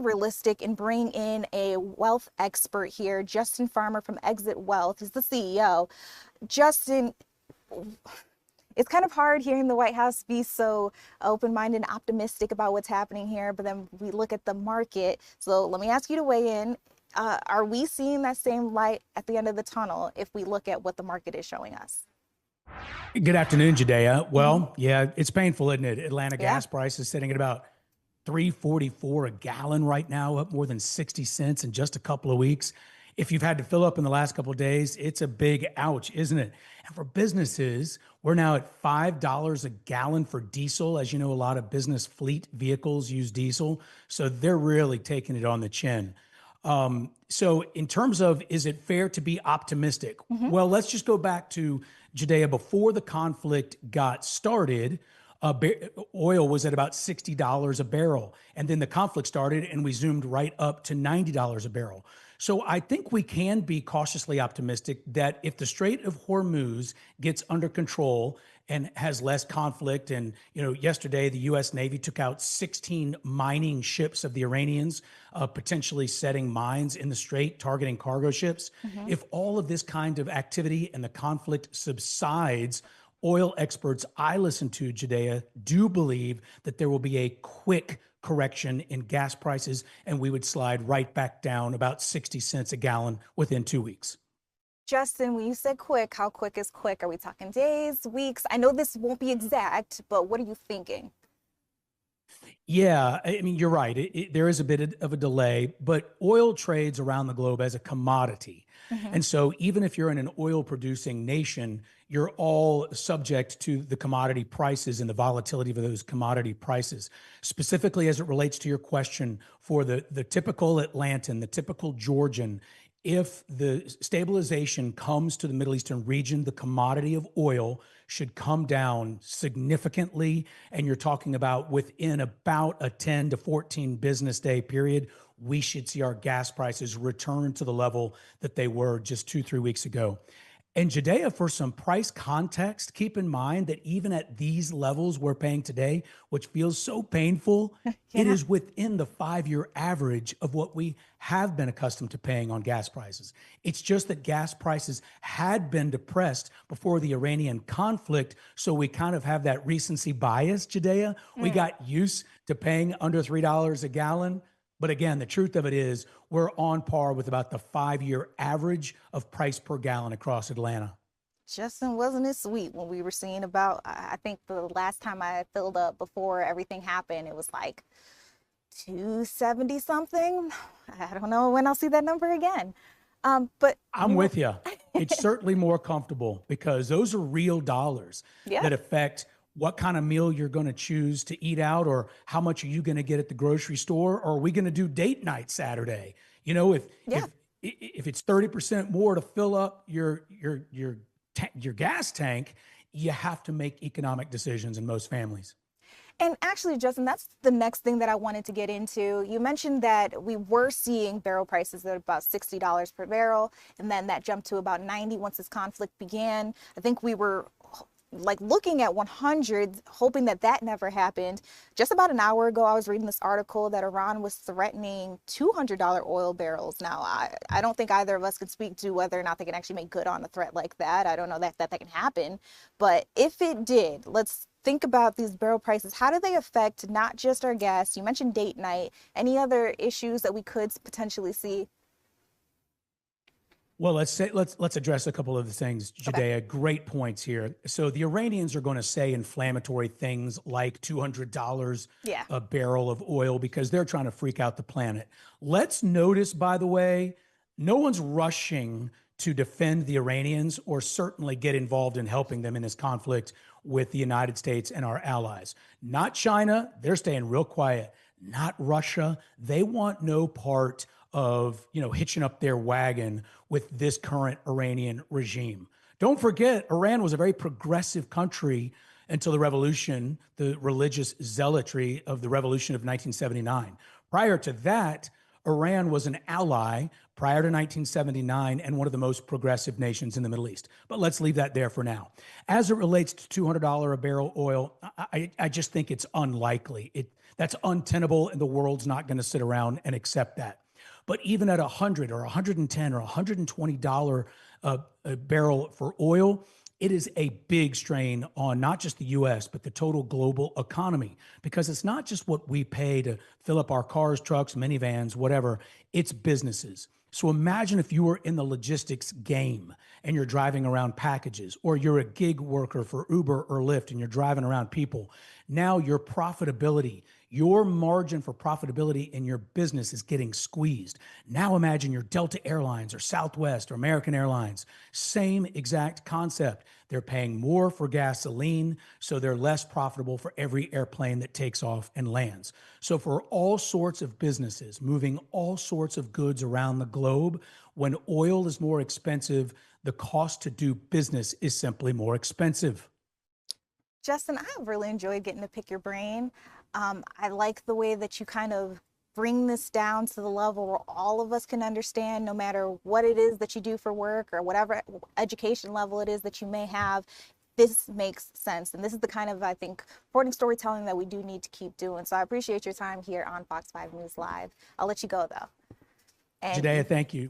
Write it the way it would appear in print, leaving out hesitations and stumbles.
realistic in bringing in a wealth expert here, Justin Farmer from Exit Wealth. He's the CEO. Justin, it's kind of hard hearing the White House be so open-minded and optimistic about what's happening here, but then we look at the market. So let me ask you to weigh in. Are we seeing that same light at the end of the tunnel if we look at what the market is showing us? Good afternoon, Judayah. Well, yeah, it's painful, isn't it? Atlanta Yeah. gas prices sitting at about $3.44 a gallon right now, up more than 60 cents in just a couple of weeks. If you've had to fill up in the last couple of days, it's a big ouch, isn't it? And for businesses, we're now at $5 a gallon for diesel. As you know, a lot of business fleet vehicles use diesel, so they're really taking it on the chin. So in terms of, is it fair to be optimistic? Well, let's just go back to Judea. Before the conflict got started, oil was at about $60 a barrel. And then the conflict started and we zoomed right up to $90 a barrel. So I think we can be cautiously optimistic that if the Strait of Hormuz gets under control and has less conflict, and yesterday the U.S. Navy took out 16 mining ships of the Iranians, potentially setting mines in the strait, targeting cargo ships. If all of this kind of activity and the conflict subsides, oil experts I listen to, Judea, do believe that there will be a quick correction in gas prices, and we would slide right back down about 60 cents a gallon within 2 weeks. Justin, when you said quick, how quick is quick? Are we talking days, weeks? I know this won't be exact, but what are you thinking? Yeah, I mean, you're right. There is a bit of a delay, but oil trades around the globe as a commodity. And so even if you're in an oil producing nation, you're all subject to the commodity prices and the volatility of those commodity prices. Specifically, as it relates to your question, for the typical Atlantan, the typical Georgian, if the stabilization comes to the Middle Eastern region, the commodity of oil should come down significantly. And you're talking about within about a 10 to 14 business day period, we should see our gas prices return to the level that they were just 2-3 weeks ago. And Judea, for some price context, keep in mind that even at these levels we're paying today, which feels so painful, it is within the 5-year average of what we have been accustomed to paying on gas prices. It's just that gas prices had been depressed before the Iranian conflict, so we kind of have that recency bias, Judea. We got used to paying under $3 a gallon. But again, the truth of it is we're on par with about the 5-year average of price per gallon across Atlanta. Justin, wasn't it sweet when we were seeing about, I think the last time I filled up before everything happened, it was like 270 something. I don't know when I'll see that number again. But I'm with you. It's certainly more comfortable because those are real dollars that affect what kind of meal you're going to choose to eat out, or how much are you going to get at the grocery store, or are we going to do date night Saturday? If it's 30% more to fill up your gas tank, you have to make economic decisions in most families. And actually, Justin, that's the next thing that I wanted to get into. You mentioned that we were seeing barrel prices at about $60 per barrel, and then that jumped to about 90 once this conflict began. I think we were like looking at 100, hoping that that never happened. Just about an hour ago, I was reading this article that Iran was threatening $200 oil barrels. Now, I don't think either of us could speak to whether or not they can actually make good on a threat like that. I don't know that can happen. But if it did, let's think about these barrel prices. How do they affect not just our gas? You mentioned date night. Any other issues that we could potentially see? Well, let's address a couple of the things, Judea. Okay. Great points here. So the Iranians are going to say inflammatory things like $200 a barrel of oil because they're trying to freak out the planet. Let's notice, by the way, no one's rushing to defend the Iranians or certainly get involved in helping them in this conflict with the United States and our allies. Not China. They're staying real quiet. Not Russia. They want no part of, hitching up their wagon with this current Iranian regime. Don't forget, Iran was a very progressive country until the revolution, the religious zealotry of the revolution of 1979. Prior to that, Iran was an ally prior to 1979 and one of the most progressive nations in the Middle East. But let's leave that there for now. As it relates to $200 a barrel oil, I just think it's unlikely. That's untenable, and the world's not going to sit around and accept that. But even at $100 or $110 or $120 a barrel for oil, it is a big strain on not just the US, but the total global economy, because it's not just what we pay to fill up our cars, trucks, minivans, whatever, it's businesses. So imagine if you were in the logistics game and you're driving around packages, or you're a gig worker for Uber or Lyft and you're driving around people. Now your profitability, your margin for profitability in your business is getting squeezed. Now imagine you're Delta Airlines or Southwest or American Airlines. Same exact concept. They're paying more for gasoline, so they're less profitable for every airplane that takes off and lands. So for all sorts of businesses moving all sorts of goods around the globe, when oil is more expensive, the cost to do business is simply more expensive. Justin, I have really enjoyed getting to pick your brain. I like the way that you kind of bring this down to the level where all of us can understand, no matter what it is that you do for work or whatever education level it is that you may have. This makes sense. And this is the kind of, I think, important storytelling that we do need to keep doing. So I appreciate your time here on Fox 5 News Live. I'll let you go, though. And Judayah, thank you.